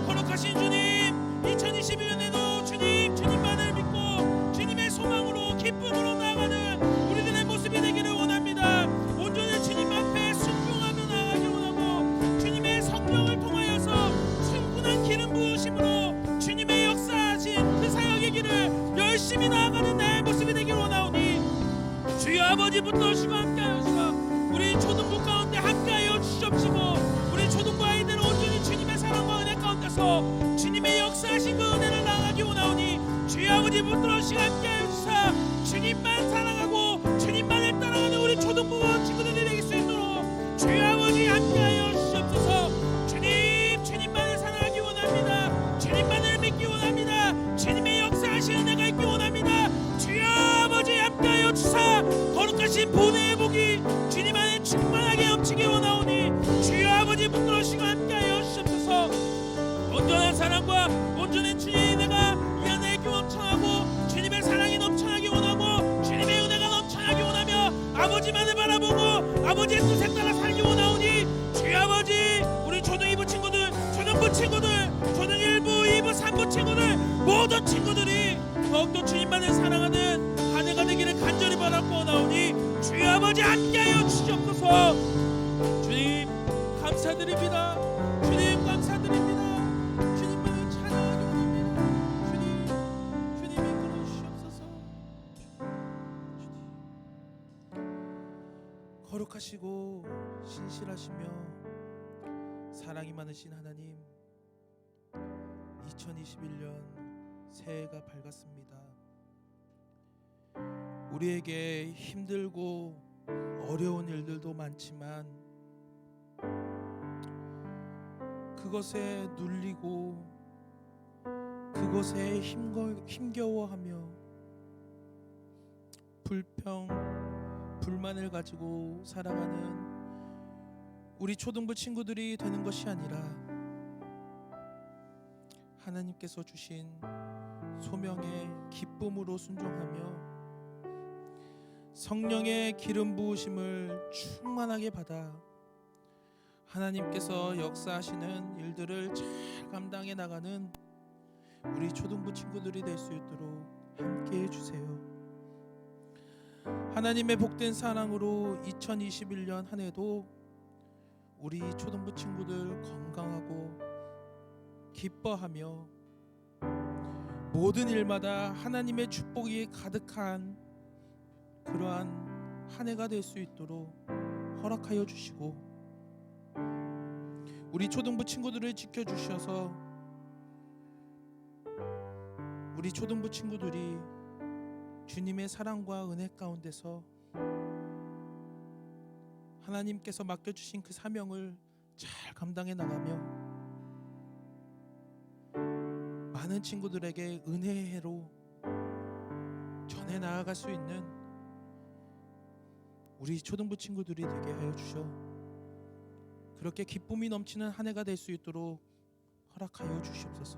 거룩하신 주님, 2021년에도 주님만을 믿고 주님의 소망으로 기쁨으로 나아가는 우리들의 모습이 되기를 원합니다. 온전히 주님 앞에 순종하며 나아가길 원하고 주님의 성령을 통하여서 충분한 기름 부으심으로 주님의 역사하신 그 사역의 길을 열심히 나아가는 내 모습이 되길 원하오니 주여 아버지 붙드시고 함께하여 주시고 우리 초등부 가운데 함께하여 주시옵시고 우리 초등부 아이들은 온전히 주님의 사랑과 은혜 가운데서 주님의 역사하신 그 은혜를 나아가기 원하오니 주여 아버지 붙들어주시고 함께하여 주사 주님만 사랑하고 주님만을 따라가는 우리 초등부 친구들이 되길 수 있도록 주여 아버지 함께하여 주시옵소서. 주님만을 사랑하기 원합니다. 주님만을 믿기 원합니다. 주님의 역사하신 은혜가 있기 원합니다. 주여 아버지 함께하여 주사 거룩하신 본회의 복이 주님 안에 충만하게 넘치기 원하오니 주여 아버지 붙들어주시고 함께하여 주시옵소서. 온전한 사랑과 온전한 주님의 은혜가 이 안에 넘쳐나고 주님의 사랑이 넘쳐나기 원하고 주님의 은혜가 넘쳐나기 원하며 아버지만을 바라보고 아버지의 뜻에 따라 살기 원하오니 주여 아버지 우리 초등 2부 친구들, 초등부 친구들, 초등 1부, 2부, 3부 친구들 모든 친구들이 더욱더 주님만을 사랑하는 한 해가 되기를 간절히 바라고 나오니 주여 아버지 함께하여 주시옵소서. 주님 감사드립니다. 주님 감사드립니다. 주님만을 찬양하기 원합니다. 주님 이끌어 주시옵소서. 거룩하시고 신실하시며 사랑이 많으신 하나님, 2021년 새해가 밝았습니다. 우리에게 힘들고 어려운 일들도 많지만 그것에 눌리고 그것에 힘겨워하며 불만을 가지고 살아가는 우리 초등부 친구들이 되는 것이 아니라 하나님께서 주신 소명의 기쁨으로 순종하며 성령의 기름 부으심을 충만하게 받아 하나님께서 역사하시는 일들을 잘 감당해 나가는 우리 초등부 친구들이 될 수 있도록 함께 해주세요. 하나님의 복된 사랑으로 2021년 한 해도 우리 초등부 친구들 건강하고 기뻐하며 모든 일마다 하나님의 축복이 가득한 그러한 한 해가 될 수 있도록 허락하여 주시고 우리 초등부 친구들을 지켜주셔서 우리 초등부 친구들이 주님의 사랑과 은혜 가운데서 하나님께서 맡겨주신 그 사명을 잘 감당해 나가며 많은 친구들에게 은혜의 해로 전해 나아갈 수 있는 우리 초등부 친구들이 되게 하여 주셔 그렇게 기쁨이 넘치는 한 해가 될 수 있도록 허락하여 주시옵소서.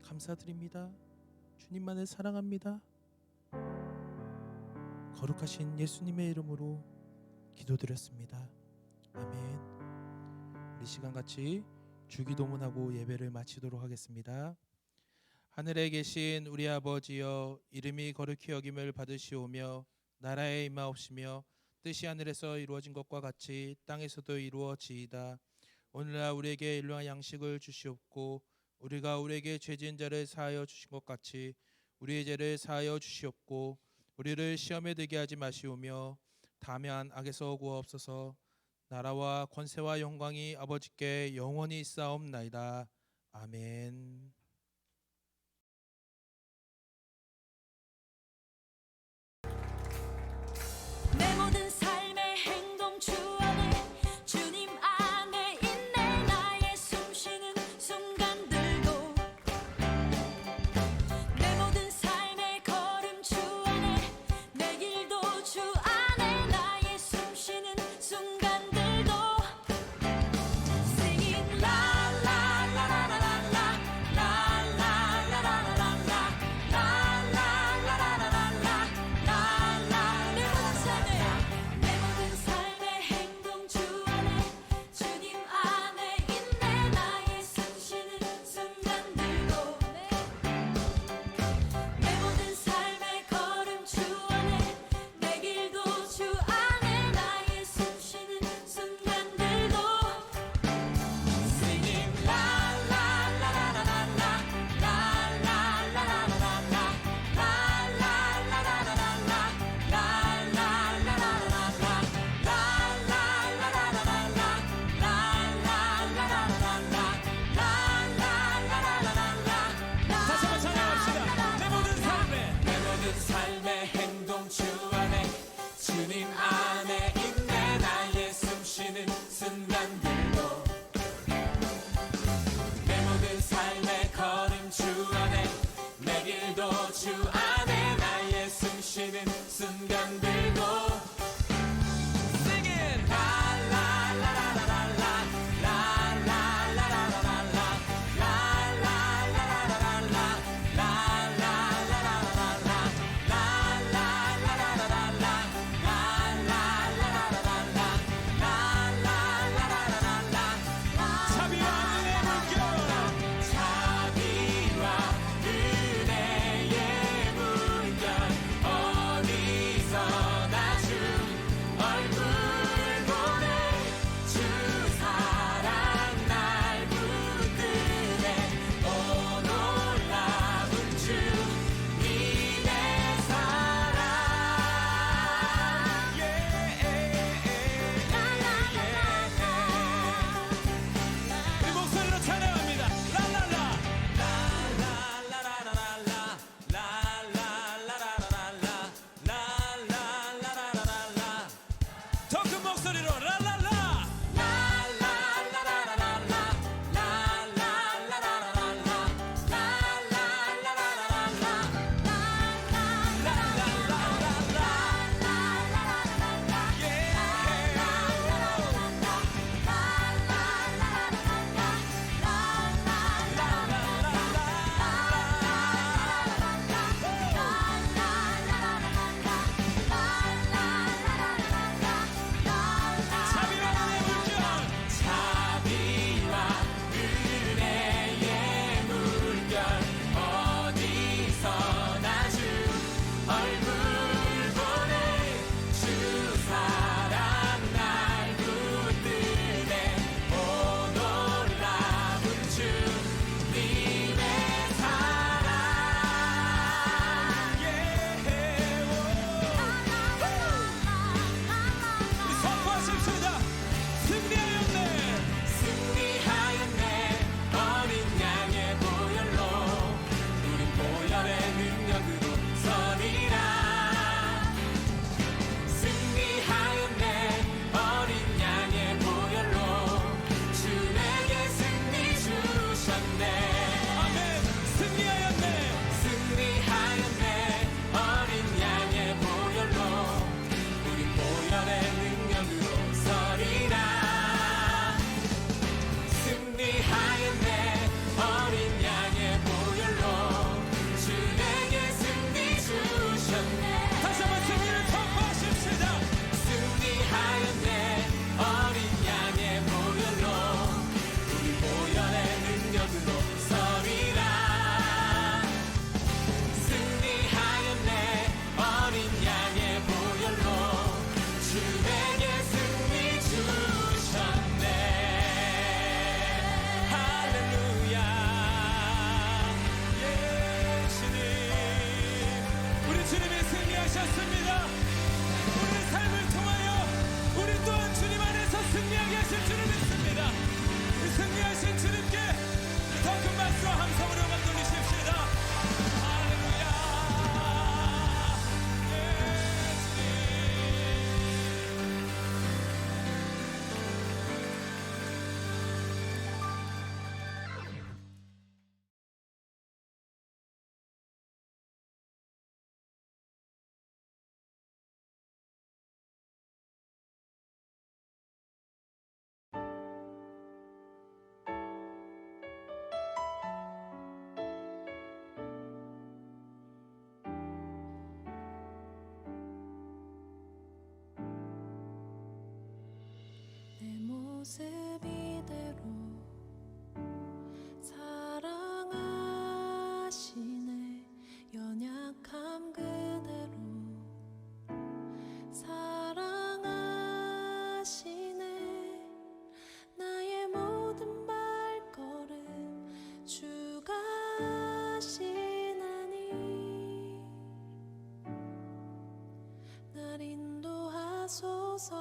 감사드립니다. 주님만을 사랑합니다. 거룩하신 예수님의 이름으로 기도드렸습니다. 아멘. 우리 시간 같이 주기도문하고 예배를 마치도록 하겠습니다. 하늘에 계신 우리 아버지여, 이름이 거룩히 여김을 받으시오며 나라에 임하옵시며 뜻이 하늘에서 이루어진 것과 같이 땅에서도 이루어지이다. 오늘날 우리에게 일용할 양식을 주시옵고 우리가 우리에게 죄 지은 자를 사하여 주신 것 같이 우리의 죄를 사하여 주시옵고 우리를 시험에 들게 하지 마시오며 다만 악에서 구하옵소서. 나라와 권세와 영광이 아버지께 영원히 있사옵나이다. 아멘. 보혈의 능력으로 서리라. 승리하였네 어린 양의 보혈로 주에게 승리 주셨네. 다시 한번 승리를 선포하십시다. 승리하였네 어린 양의 보혈로 우리 보혈의 능력으로 서리라. 승리하였네 어린 양의 보혈로 주에게 승리 주셨네. 할렐루야. 예 주님, 우리 주님이 승리하셨습니다. 우리 삶을 통하여 우리 또한 주님 안에서 승리하게 하실 줄을 믿습니다. 이 승리하신 주님께 더 큰 박수와 함성으로 음악 돌리십시다. 할렐루야. 예, 주님. 내 모습 이대로 사랑하시네. 연약함 그대로 사랑하시네. 나의 모든 발걸음 주가 하시나니 날 인도하소서.